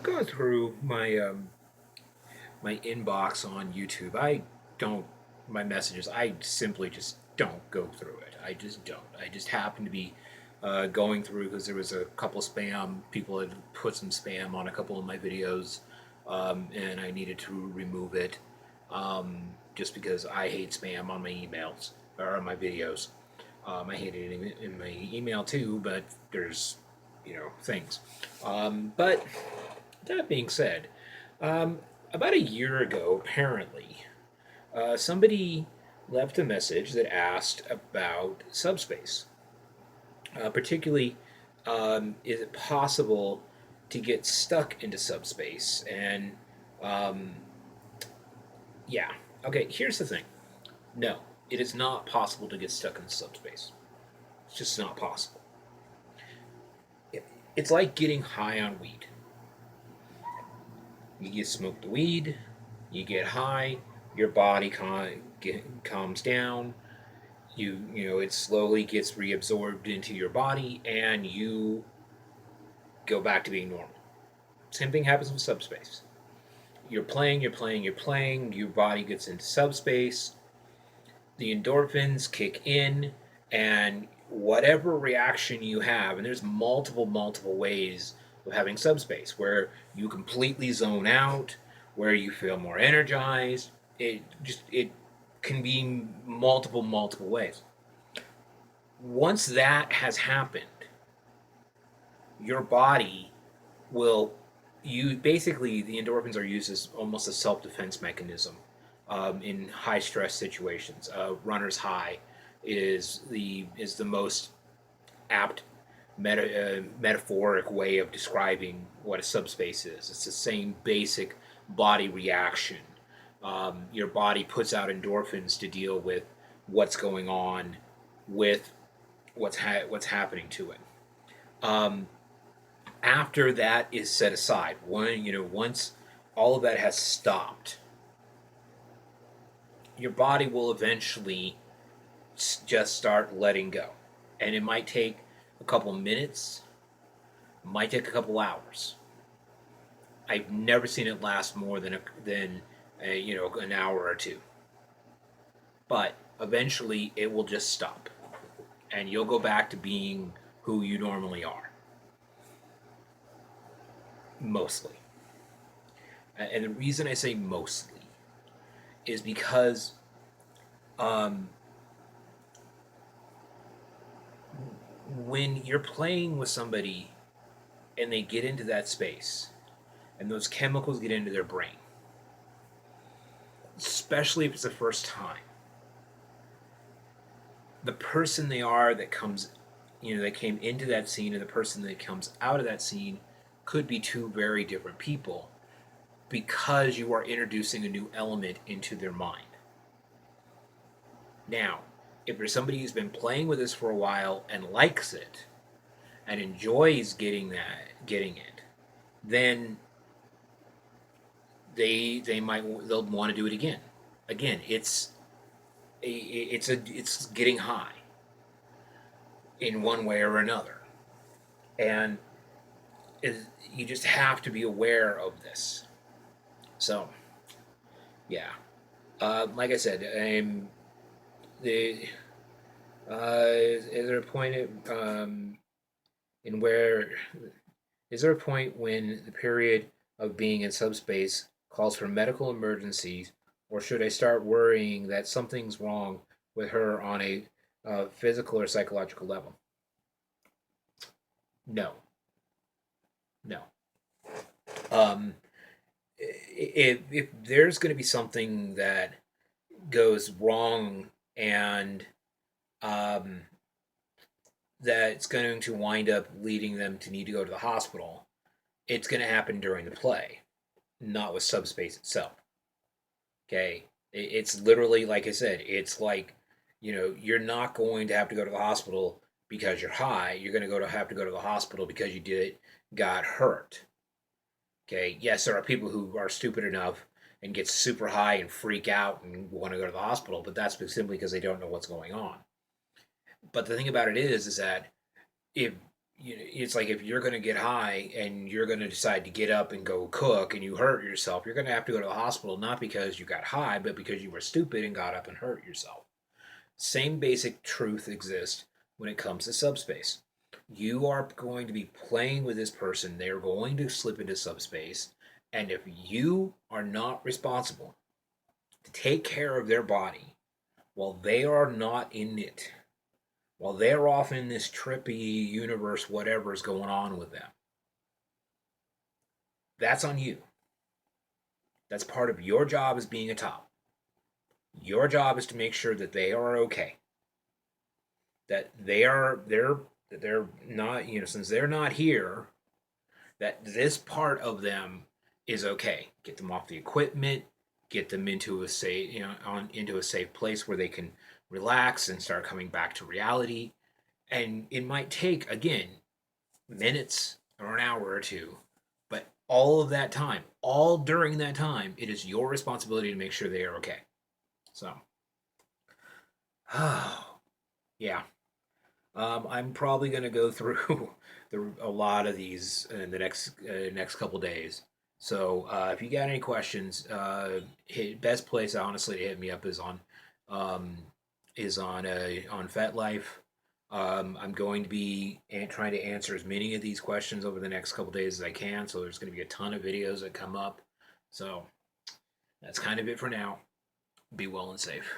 gone through my inbox on YouTube. I don't my messages. I simply just don't go through it. I just don't. I just happen to be going through because there was a couple spam people had put some spam on a couple of my videos, and I needed to remove it just because I hate spam on my emails or on my videos. I hate it in my email too, but there's things. But that being said, um, about a year ago, apparently, somebody left a message that asked about Subspace. Particularly, is it possible to get stuck into Subspace? And um, yeah, okay, here's the thing. No, it is not possible to get stuck in Subspace. It's just not possible. It's like getting high on weed. You get smoke the weed, you get high, your body calms down. It slowly gets reabsorbed into your body, and you go back to being normal. Same thing happens with subspace. You're playing, you're playing, you're playing. Your body gets into subspace. The endorphins kick in, and whatever reaction you have, and there's multiple ways of having subspace where you completely zone out, where you feel more energized. It can be multiple ways. Once that has happened, your body will you basically the endorphins are used as almost a self-defense mechanism in high stress situations. Runner's high is the most apt metaphoric way of describing what a subspace is. It's the same basic body reaction. Your body puts out endorphins to deal with what's going on with what's happening to it. Um, After that is set aside, once all of that has stopped, your body will eventually just start letting go, and it might take a couple minutes, might take a couple hours. I've never seen it last more than an hour or two, but eventually it will just stop, and you'll go back to being who you normally are, mostly. And the reason I say mostly is because um, when you're playing with somebody and they get into that space and those chemicals get into their brain, especially if it's the first time, the person they are that came into that scene and the person that comes out of that scene could be two very different people because you are introducing a new element into their mind. Now, if there's somebody who's been playing with this for a while and likes it and enjoys getting it, then they'll want to do it again. Again, it's getting high in one way or another, and you just have to be aware of this. So, yeah, like I said, the is there a point in where is there a point when the period of being in subspace calls for medical emergencies, or should I start worrying that something's wrong with her on a physical or psychological level? No, no. Um, if there's going to be something that goes wrong and um, that's going to wind up leading them to need to go to the hospital, it's going to happen during the play, not with subspace itself. Okay, it's literally like I said. It's like you're not going to have to go to the hospital because you're high. You're going to have to go to the hospital because got hurt. Okay, yes, there are people who are stupid enough and get super high and freak out and want to go to the hospital, but that's simply because they don't know what's going on. But the thing about it is that if it's like if you're going to get high and you're going to decide to get up and go cook and you hurt yourself, you're going to have to go to the hospital not because you got high, but because you were stupid and got up and hurt yourself. Same basic truth exists when it comes to subspace. You are going to be playing with this person, they're going to slip into subspace, and if you are not responsible to take care of their body while they are not in it, while they're off in this trippy universe, whatever is going on with them, that's on you. That's part of your job as being a top. Your job is to make sure that they are okay. That they're not, since they're not here, that this part of them is okay. Get them off the equipment, get them into a safe, into a safe place where they can relax and start coming back to reality. And it might take, again, minutes or an hour or two, but all of that time, all during that time, it is your responsibility to make sure they are okay. So, yeah, I'm probably going to go through a lot of these in the next couple days. So if you got any questions, best place honestly to hit me up um, on FetLife. I'm going to be trying to answer as many of these questions over the next couple days as I can. So there's going to be a ton of videos that come up. So that's kind of it for now. Be well and safe.